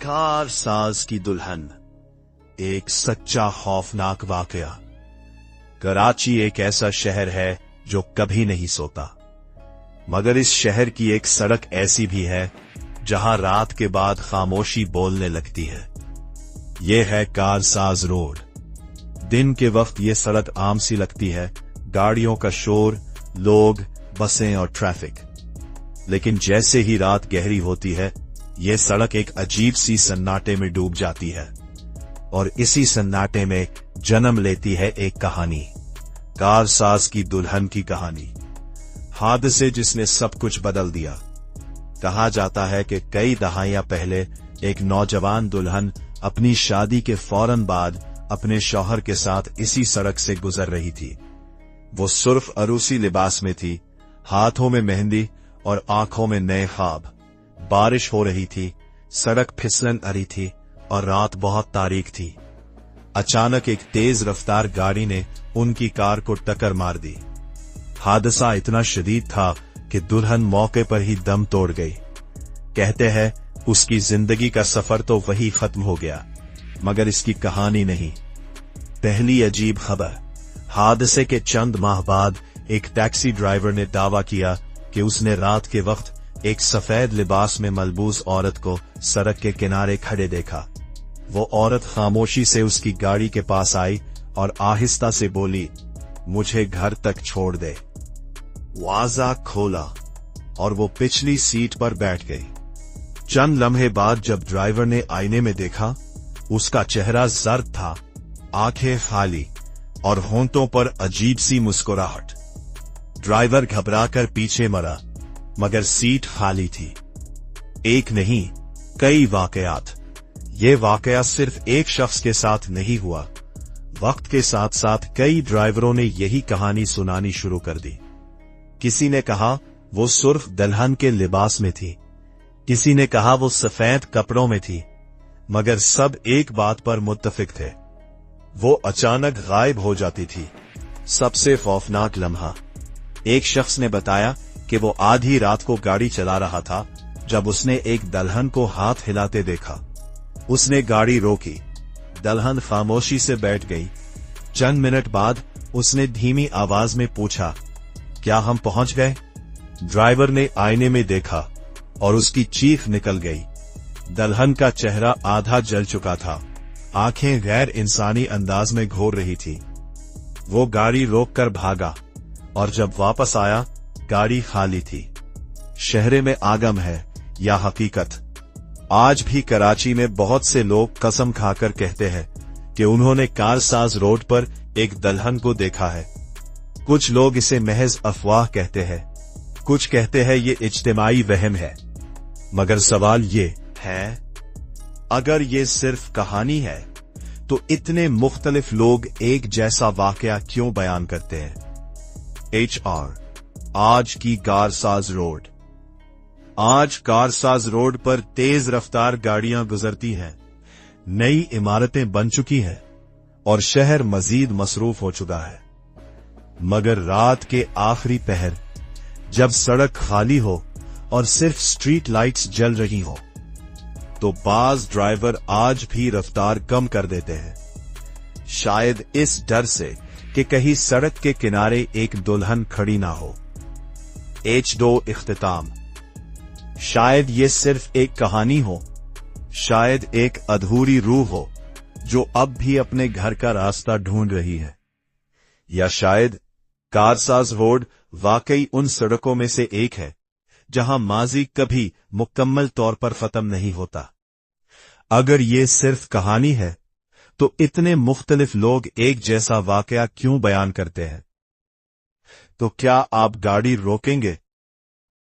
कारसाज की दुल्हन, एक सच्चा खौफनाक वाकया। कराची एक ऐसा शहर है जो कभी नहीं सोता, मगर इस शहर की एक सड़क ऐसी भी है जहां रात के बाद खामोशी बोलने लगती है। ये है कारसाज रोड। दिन के वक्त ये सड़क आम सी लगती है, गाड़ियों का शोर, लोग, बसें और ट्रैफिक। लेकिन जैसे ही रात गहरी होती है, ये सड़क एक अजीब सी सन्नाटे में डूब जाती है, और इसी सन्नाटे में जन्म लेती है एक कहानी, कारसाज की दुल्हन की कहानी। हादसे जिसने सब कुछ बदल दिया। कहा जाता है कि कई दहाइयां पहले एक नौजवान दुल्हन अपनी शादी के फौरन बाद अपने शौहर के साथ इसी सड़क से गुजर रही थी। वो सुर्ख अरूसी लिबास में थी, हाथों में मेहंदी और आंखों में नए ख्वाब। बारिश हो रही थी, सड़क फिसलन भरी थी और रात बहुत तारीक थी। अचानक एक तेज रफ्तार गाड़ी ने उनकी कार को टक्कर मार दी। हादसा इतना शदीद था कि दुल्हन मौके पर ही दम तोड़ गई। कहते हैं उसकी जिंदगी का सफर तो वही खत्म हो गया, मगर इसकी कहानी नहीं। पहली अजीब खबर। हादसे के चंद माह बाद एक टैक्सी ड्राइवर ने दावा किया कि उसने रात के वक्त एक सफेद लिबास में मलबूस औरत को सड़क के किनारे खड़े देखा। वो औरत खामोशी से उसकी गाड़ी के पास आई और आहिस्ता से बोली, मुझे घर तक छोड़ दे। दरवाजा खोला और वो पिछली सीट पर बैठ गई। चंद लम्हे बाद जब ड्राइवर ने आईने में देखा, उसका चेहरा जर्द था, आंखें खाली और होंठों पर अजीब सी मुस्कुराहट। ड्राइवर घबराकर पीछे मरा, मगर सीट खाली थी। एक नहीं, कई वाकयात। ये वाकया सिर्फ एक शख्स के साथ नहीं हुआ। वक्त के साथ साथ कई ड्राइवरों ने यही कहानी सुनानी शुरू कर दी। किसी ने कहा वो सुर्ख दुल्हन के लिबास में थी, किसी ने कहा वो सफेद कपड़ों में थी, मगर सब एक बात पर मुत्तफिक थे, वो अचानक गायब हो जाती थी। सबसे खौफनाक लम्हा। एक शख्स ने बताया कि वो आधी रात को गाड़ी चला रहा था जब उसने एक दुल्हन को हाथ हिलाते देखा। उसने गाड़ी रोकी, दुल्हन खामोशी से बैठ गई। चंद मिनट बाद उसने धीमी आवाज में पूछा, क्या हम पहुंच गए? ड्राइवर ने आईने में देखा और उसकी चीख निकल गई। दुल्हन का चेहरा आधा जल चुका था, आंखें गैर इंसानी अंदाज में घूर रही थी। वो गाड़ी रोककर भागा और जब वापस आया, गाड़ी खाली थी। शहर में आगम है या हकीकत? आज भी कराची में बहुत से लोग कसम खाकर कहते हैं कि उन्होंने कारसाज रोड पर एक दुल्हन को देखा है। कुछ लोग इसे महज अफवाह कहते हैं, कुछ कहते हैं ये इज्तिमाई वहम है। मगर सवाल ये है, अगर ये सिर्फ कहानी है तो इतने मुख्तलिफ लोग एक जैसा वाकया क्यों बयान करते हैं? आज की कारसाज रोड। आज कारसाज रोड पर तेज रफ्तार गाड़ियां गुजरती हैं, नई इमारतें बन चुकी हैं और शहर मजीद मसरूफ हो चुका है। मगर रात के आखिरी पहर, जब सड़क खाली हो और सिर्फ स्ट्रीट लाइट्स जल रही हो, तो बाज ड्राइवर आज भी रफ्तार कम कर देते हैं। शायद इस डर से कि कहीं सड़क के किनारे एक दुल्हन खड़ी ना हो। इख्तिताम। शायद ये सिर्फ एक कहानी हो, शायद एक अधूरी रूह हो जो अब भी अपने घर का रास्ता ढूंढ रही है, या शायद कारसाज रोड वाकई उन सड़कों में से एक है जहां माजी कभी मुकम्मल तौर पर खत्म नहीं होता। अगर ये सिर्फ कहानी है तो इतने मुख्तलिफ लोग एक जैसा वाकया क्यों बयान करते हैं? तो क्या आप गाड़ी रोकेंगे